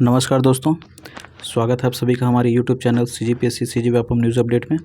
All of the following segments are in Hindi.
नमस्कार दोस्तों, स्वागत है आप सभी का हमारे YouTube channel CGPSC CG Vyapam news update में।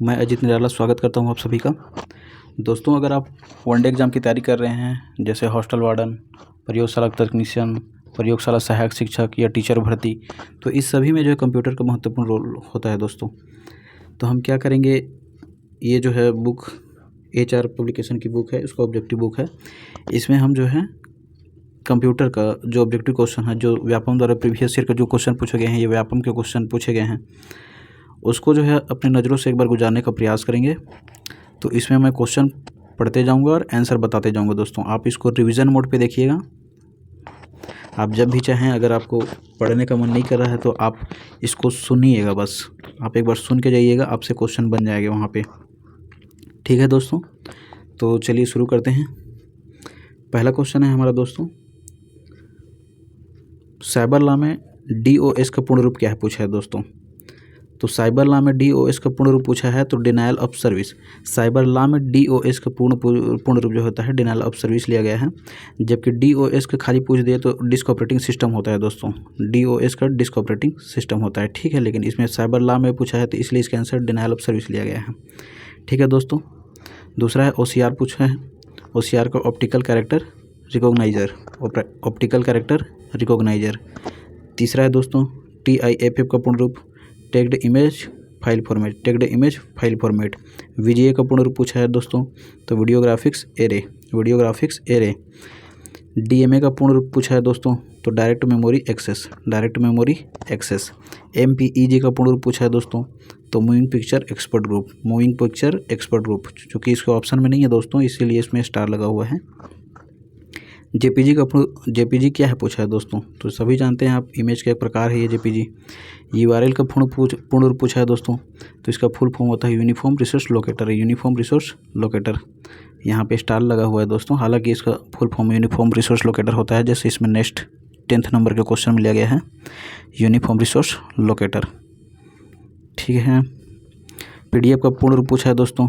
मैं अजीत निराला स्वागत करता हूं आप सभी का। दोस्तों, अगर आप वनडे एग्ज़ाम की तैयारी कर रहे हैं, जैसे हॉस्टल वार्डन, प्रयोगशाला तकनीशियन, प्रयोगशाला सहायक शिक्षक या टीचर भर्ती, तो इस सभी में जो है कंप्यूटर का महत्वपूर्ण रोल होता है दोस्तों। तो हम क्या करेंगे, ये जो है बुक HR पब्लिकेशन की बुक है, उसका ऑब्जेक्टिव बुक है। इसमें हम जो है कंप्यूटर का जो ऑब्जेक्टिव क्वेश्चन है, जो व्यापम द्वारा प्रीवियस ईयर का जो क्वेश्चन पूछे गए हैं, ये व्यापम के क्वेश्चन पूछे गए हैं, उसको जो है अपनी नज़रों से एक बार गुजारने का प्रयास करेंगे। तो इसमें मैं क्वेश्चन पढ़ते जाऊंगा और आंसर बताते जाऊंगा दोस्तों। आप इसको रिवीजन मोड पे देखिएगा। आप जब भी चाहें, अगर आपको पढ़ने का मन नहीं कर रहा है तो आप इसको सुनिएगा, बस आप एक बार सुन के जाइएगा, आपसे क्वेश्चन बन जाएगा वहाँ पर। ठीक है दोस्तों, तो चलिए शुरू करते हैं। पहला क्वेश्चन है हमारा दोस्तों, साइबर लॉ में DOS का पूर्ण रूप क्या है, पूछा है दोस्तों। तो साइबर लॉ में DOS का पूर्ण रूप पूछा है तो denial of service. Cyber law में DOS का पूर्ण रूप जो होता है डिनायल ऑफ सर्विस लिया गया है, जबकि DOS का खाली पूछ दिए तो डिस्क ऑपरेटिंग सिस्टम होता है दोस्तों। DOS का डिस्क ऑपरेटिंग सिस्टम होता है, ठीक है। लेकिन इसमें साइबर लॉ में पूछा है तो इसलिए इसका आंसर डिनायल ऑफ सर्विस लिया गया है, ठीक है दोस्तों। दूसरा है OCR पूछा है। OCR का optical character recogniser, optical character recogniser. तीसरा है दोस्तों TIFF का पूर्ण रूप tagged image file format, tagged image file format. VGA का पूर्ण रूप पूछा है दोस्तों, तो video graphics array, video graphics array. DMA का पूर्ण रूप पूछा है दोस्तों, तो direct memory access, direct memory access. MPEG का पूर्ण रूप पूछा है दोस्तों, तो moving picture expert group, moving picture expert group. चूँकि इसके ऑप्शन में नहीं है दोस्तों, इसीलिए इसमें स्टार लगा हुआ है। JPG क्या है, पूछा है दोस्तों। तो सभी जानते हैं आप, इमेज का एक प्रकार है ये JPG। URL का पूर्ण रूप पूछा है दोस्तों, तो इसका फुल फॉर्म होता है uniform resource locator, uniform resource locator. यहाँ पे स्टार लगा हुआ है दोस्तों, हालांकि इसका full form uniform resource locator होता है, जैसे इसमें नेक्स्ट 10th नंबर के क्वेश्चन में लिया गया है यूनिफॉर्म रिसोर्स लोकेटर, ठीक है। PDF का पूर्ण रूप पूछा है दोस्तों,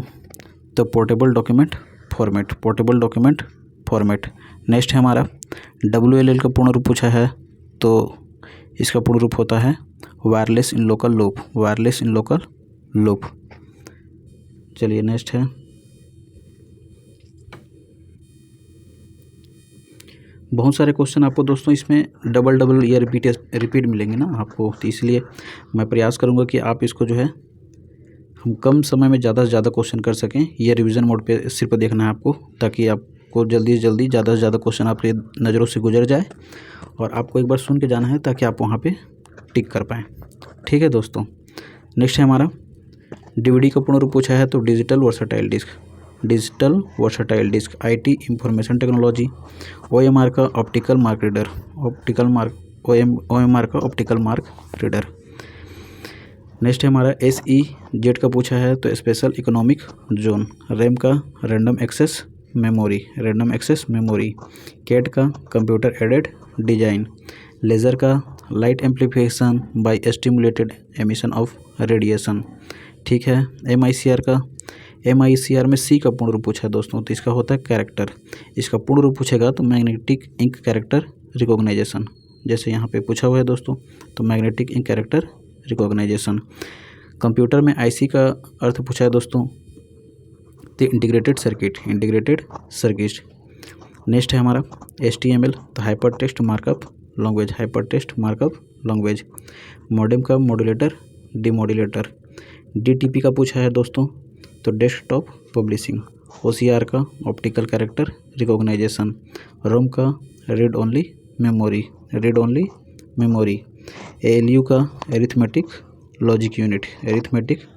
तो portable document format, portable document format. Next है हमारा WLL का पूर्ण रूप पूछा है, तो इसका पूर्ण रूप होता है wireless in local loop, wireless in local loop. चलिए नेक्स्ट है बहुत सारे क्वेश्चन आपको दोस्तों इसमें डबल या रिपीट मिलेंगे ना आपको, तो इसलिए मैं प्रयास करूंगा कि आप इसको जो है हम कम समय में ज़्यादा से ज़्यादा क्वेश्चन कर सकें। ये रिवीजन मोड पे सिर्फ देखना है आपको, ताकि आपको जल्दी से जल्दी ज़्यादा से ज़्यादा क्वेश्चन आपके नज़रों से गुजर जाए और आपको एक बार सुन के जाना है, ताकि आप वहाँ पे टिक कर पाएँ, ठीक है दोस्तों। नेक्स्ट है हमारा DVD का पूर्ण रूप पूछा है, तो digital versatile disc, digital versatile disc. IT information technology. OMR का optical mark reader, optical mark, OMR का ऑप्टिकल मार्क रीडर। नेक्स्ट है हमारा SEZ का पूछा है, तो स्पेशल इकोनॉमिक जोन। RAM का random access memory, random access memory. CAD का कंप्यूटर एडेड डिजाइन। लेज़र का light amplification by stimulated emission of radiation, ठीक है। MICR में C का पूर्ण रूप पूछा है दोस्तों, तो इसका होता है कैरेक्टर। इसका पूर्ण रूप पूछेगा तो मैग्नेटिक इंक कैरेक्टर रिकॉग्नाइजेशन, जैसे यहाँ पे पूछा हुआ है दोस्तों, तो magnetic ink character recognization. Computer में IC का अर्थ पूछा है दोस्तों, तो integrated circuit, integrated circuit. Next है हमारा HTML, तो hyper text markup language, hyper text markup language. Modem का मॉड्यूलेटर डिमॉड्यूलेटर। DTP का पूछा है दोस्तों, तो डेस्कटॉप पब्लिशिंग। OCR का ऑप्टिकल कैरेक्टर रिकॉग्नाइजेशन। ROM का read only memory, read only memory. ALU का arithmetic logic unit, arithmetic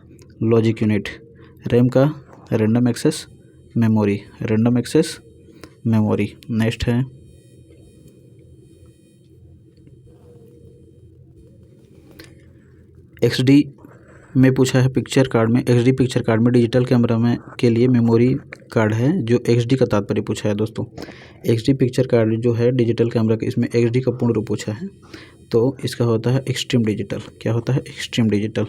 logic unit. RAM का random access memory, random access memory. Next है XD में पूछा है पिक्चर कार्ड में, XD पिक्चर कार्ड में डिजिटल कैमरा में के लिए मेमोरी कार्ड है, जो XD का तात्पर्य पूछा है दोस्तों। XD पिक्चर कार्ड जो है डिजिटल कैमरा का, इसमें XD का पूर्ण रूप पूछा है, तो इसका होता है एक्सट्रीम डिजिटल। क्या होता है? Extreme digital.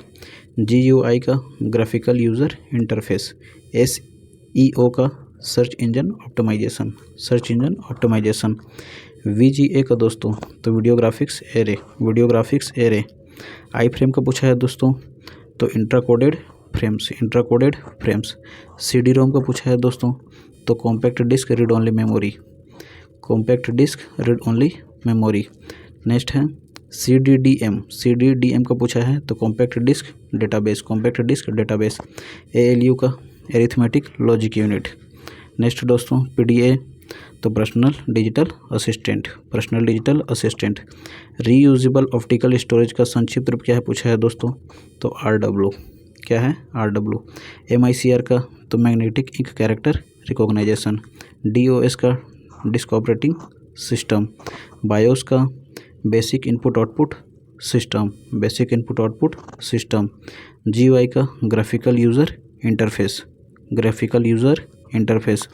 GUI का ग्राफिकल यूज़र इंटरफेस। SEO का search engine optimisation, search engine optimisation. VGA का दोस्तों तो video graphics array. I frame का पूछा है दोस्तों तो intra coded frames. CD ROM का पूछा है दोस्तों तो compact disc read only memory. Next है CDDM का पूछा है तो कॉम्पैक्ट डिस्क डेटाबेस। ALU का एरिथमेटिक लॉजिक यूनिट। नेक्स्ट दोस्तों PDA तो personal digital assistant. Reusable optical storage का संक्षिप्त रूप क्या है पूछा है दोस्तों तो RW। क्या है RW। MICR का तो magnetic ink character recognization. DOS का डिस्क ऑपरेटिंग सिस्टम। BIOS का basic input output system. GUI का ग्राफिकल यूज़र इंटरफेस।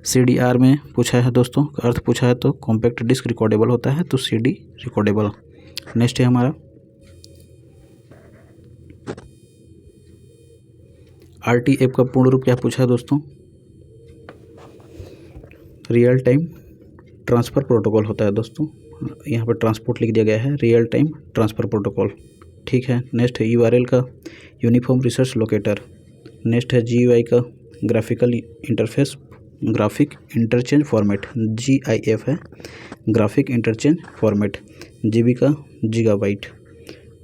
CDR में पूछा है दोस्तों अर्थ पूछा है तो कॉम्पैक्ट डिस्क रिकॉर्डेबल होता है तो CD रिकॉर्डेबल। नेक्स्ट है हमारा RTF का पूर्ण रूप क्या पूछा है दोस्तों रियल टाइम ट्रांसफ़र प्रोटोकॉल होता है दोस्तों। यहाँ पर ट्रांसपोर्ट लिख दिया गया है रियल टाइम ट्रांसफ़र प्रोटोकॉल। ठीक है। नेक्स्ट है URL का यूनिफॉर्म रिसोर्स लोकेटर। नेक्स्ट है GUI का ग्राफिक इंटरचेंज फॉर्मेट GIF है ग्राफिक इंटरचेंज फॉर्मेट। GB का गीगाबाइट।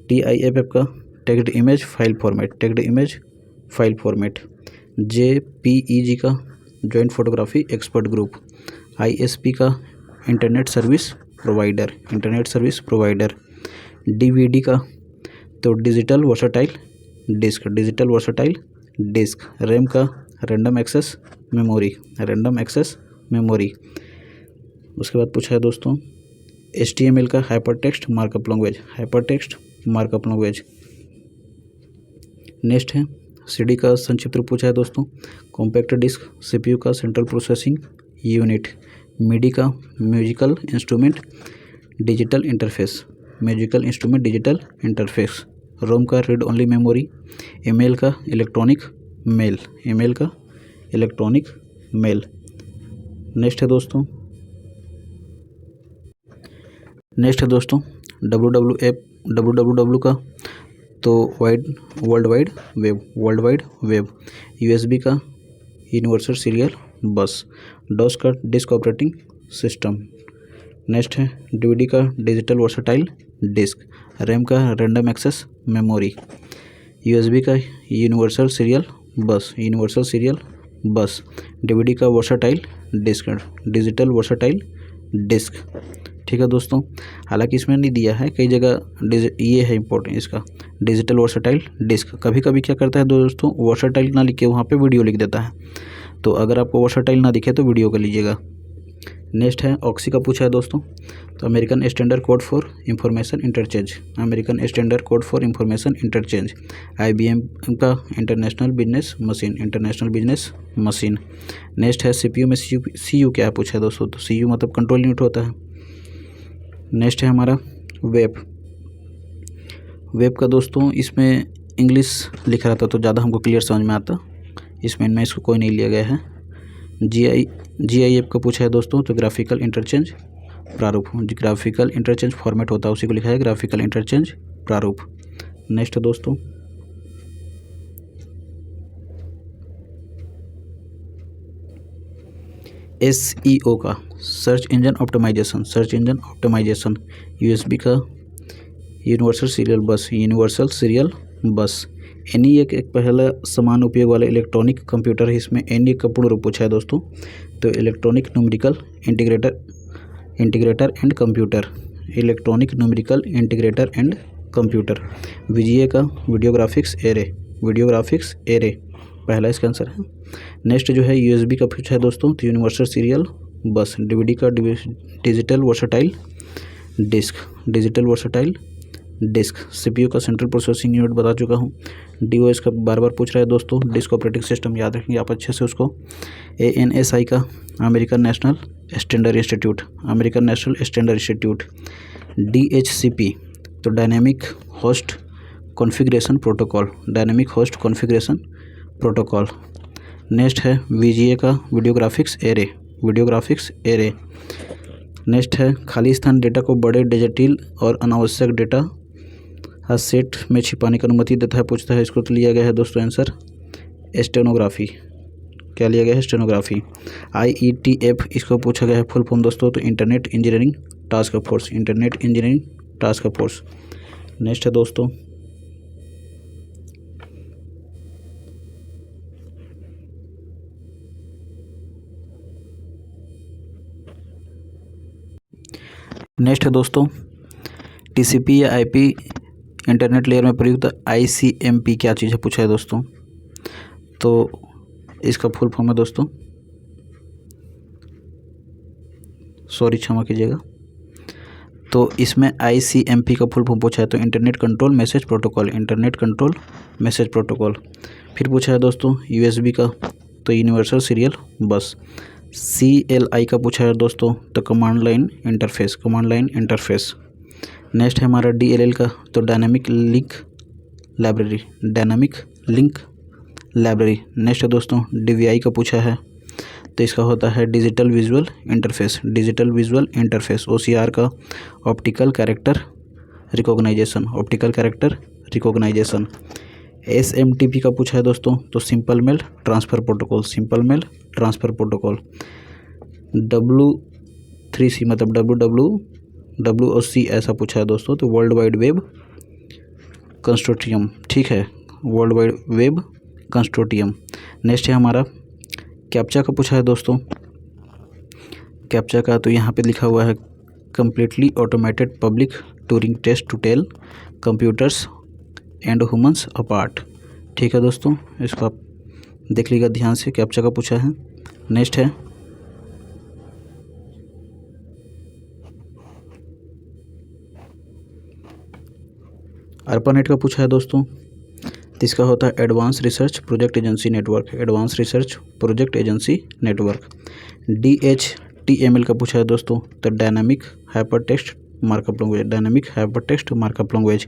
TIFF का text image file format. JPEG का joint photography expert group. ISP का इंटरनेट सर्विस प्रोवाइडर। DVD का तो डिजिटल वर्सटाइल डिस्क। RAM का रैंडम एक्सेस मेमोरी। उसके बाद पूछा है दोस्तों HTML का हाइपरटेक्स्ट मार्कअप लैंग्वेज। नेक्स्ट है CD का संक्षिप्त रूप पूछा है दोस्तों कॉम्पैक्ट डिस्क। CPU का सेंट्रल प्रोसेसिंग यूनिट। MIDI का musical instrument digital interface. ROM का रीड ओनली मेमोरी। email का इलेक्ट्रॉनिक मेल। नेक्स्ट है दोस्तों www का तो वर्ल्ड वाइड वेब। USB का यूनिवर्सल सीरियल बस। DOS का डिस्क ऑपरेटिंग सिस्टम। नेक्स्ट है DVD का डिजिटल वर्सटाइल डिस्क। RAM का रैंडम एक्सेस मेमोरी। USB का यूनिवर्सल सीरियल बस। DVD का डिजिटल वर्सटाइल डिस्क। ठीक है दोस्तों। हालांकि इसमें नहीं दिया है कई जगह ये है इम्पोर्टेंट इसका डिजिटल वर्सटाइल डिस्क। कभी कभी क्या करता है दोस्तों वर्सटाइल ना लिख के वहाँ पे वीडियो लिख देता है। तो अगर आपको वर्सटाइल ना दिखे तो वीडियो का लीजिएगा। नेक्स्ट है ऑक्सी का पूछा है दोस्तों तो American standard code for information interchange. IBM का इंटरनेशनल बिजनेस मशीन। नेक्स्ट है CPU में CU क्या है पूछा है दोस्तों तो CU मतलब कंट्रोल यूनिट होता है। नेक्स्ट है हमारा वेब का दोस्तों इसमें इंग्लिश लिखा रहता तो ज़्यादा हमको क्लियर समझ में आता। इसमें इसको कोई नहीं लिया गया है। GIF का पूछा है दोस्तों तो ग्राफिकल इंटरचेंज फॉर्मेट होता है उसी को लिखा है ग्राफिकल इंटरचेंज प्रारूप। नेक्स्ट दोस्तों SEO का सर्च इंजन ऑप्टिमाइजेशन। USB का यूनिवर्सल सीरियल बस। ENIAC एक पहला समान उपयोग वाला इलेक्ट्रॉनिक कंप्यूटर है। इसमें ENIAC का पूर्ण रूप पूछा है दोस्तों तो electronic numerical integrator and computer. VGA का वीडियो ग्राफिक्स एरे पहला इसका आंसर है। नेक्स्ट जो है USB का पूछा है दोस्तों तो यूनिवर्सल सीरियल बस। DVD का डिजिटल वर्सटाइल डिस्क। CPU का सेंट्रल प्रोसेसिंग यूनिट बता चुका हूँ। DOS का बार बार पूछ रहा है दोस्तों डिस्क ऑपरेटिंग सिस्टम याद रखेंगे आप अच्छे से उसको। ANSI का American national standard institute. DHCP तो dynamic host configuration protocol. Next है VGA का वीडियो ग्राफिक्स एरे। नेक्स्ट है खाली स्थान डेटा को बड़े जटिल और अनावश्यक डेटा सेट में छिपाने की अनुमति देता है, पूछता है। इसको तो लिया गया है दोस्तों आंसर स्टेनोग्राफी। क्या लिया गया है? स्टेनोग्राफी। IETF इसको पूछा गया है फुल फॉर्म दोस्तों, तो internet engineering task force, internet engineering task force. Next है दोस्तों TCP या IP इंटरनेट लेयर में प्रयुक्त ICMP क्या चीज़ है, पूछा है दोस्तों। तो इसका फुल फॉर्म है दोस्तों, सॉरी क्षमा कीजिएगा, तो इसमें ICMP का फुल फॉर्म पूछा है, तो internet control message protocol, internet control message protocol. फिर पूछा है दोस्तों USB का, तो यूनिवर्सल सीरियल बस। CLI का पूछा है दोस्तों, तो command line interface, command line interface. Next है हमारा DLL का, तो dynamic link library, dynamic link library. Next है दोस्तों DVI का पूछा है, तो इसका होता है digital visual interface, digital visual interface. OCR का optical character recognization, optical character recognization. SMTP का पूछा है दोस्तों, तो simple mail transfer protocol, simple mail transfer protocol. W3C मतलब WWWC ऐसा पूछा है दोस्तों, तो वर्ल्ड वाइड वेब कंसोर्टियम, ठीक है, world wide web consortium. Next है हमारा कैप्चा का पूछा है दोस्तों, कैप्चा का, तो यहाँ पे लिखा हुआ है completely automated public Turing test to tell computers and humans apart. ठीक है दोस्तों, इसको आप देख लीजिएगा ध्यान से, कैप्चा का पूछा है। नेक्स्ट है ARPANET का पूछा है दोस्तों, तो इसका होता है advance research project agency network, advance research project agency network. DHTML का पूछा है दोस्तों, तो dynamic hyper text markup language, dynamic hyper text markup language.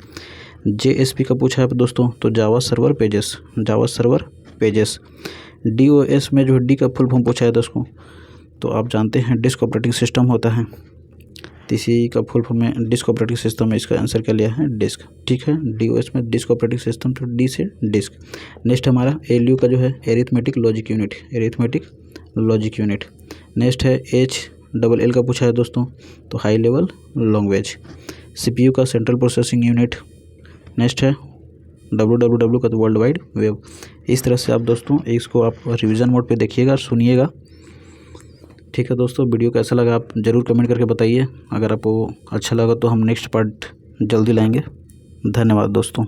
JSP का पूछा है दोस्तों, तो Java server pages, Java server pages. DOS में जो डी का फुल फॉर्म पूछा है दोस्तों, तो आप जानते हैं डिस्क ऑपरेटिंग सिस्टम होता है, तो इसी का फुल फॉर्म में डिस्क ऑपरेटिंग सिस्टम में इसका आंसर क्या लिया है? डिस्क, ठीक है। DOS में डिस्क ऑपरेटिंग सिस्टम, तो डी से डिस्क। नेक्स्ट हमारा ALU का जो है arithmetic logic unit, arithmetic logic unit. Next है HLL का पूछा है दोस्तों, तो हाई लेवल लैंग्वेज। CPU का सेंट्रल प्रोसेसिंग यूनिट। नेक्स्ट है WWW का, तो वर्ल्ड वाइड वेब। इस तरह से आप दोस्तों इसको आप रिवीजन मोड पे देखिएगा और सुनिएगा। ठीक है दोस्तों, वीडियो कैसा लगा आप ज़रूर कमेंट करके बताइए। अगर आपको अच्छा लगा तो हम नेक्स्ट पार्ट जल्दी लाएंगे। धन्यवाद दोस्तों।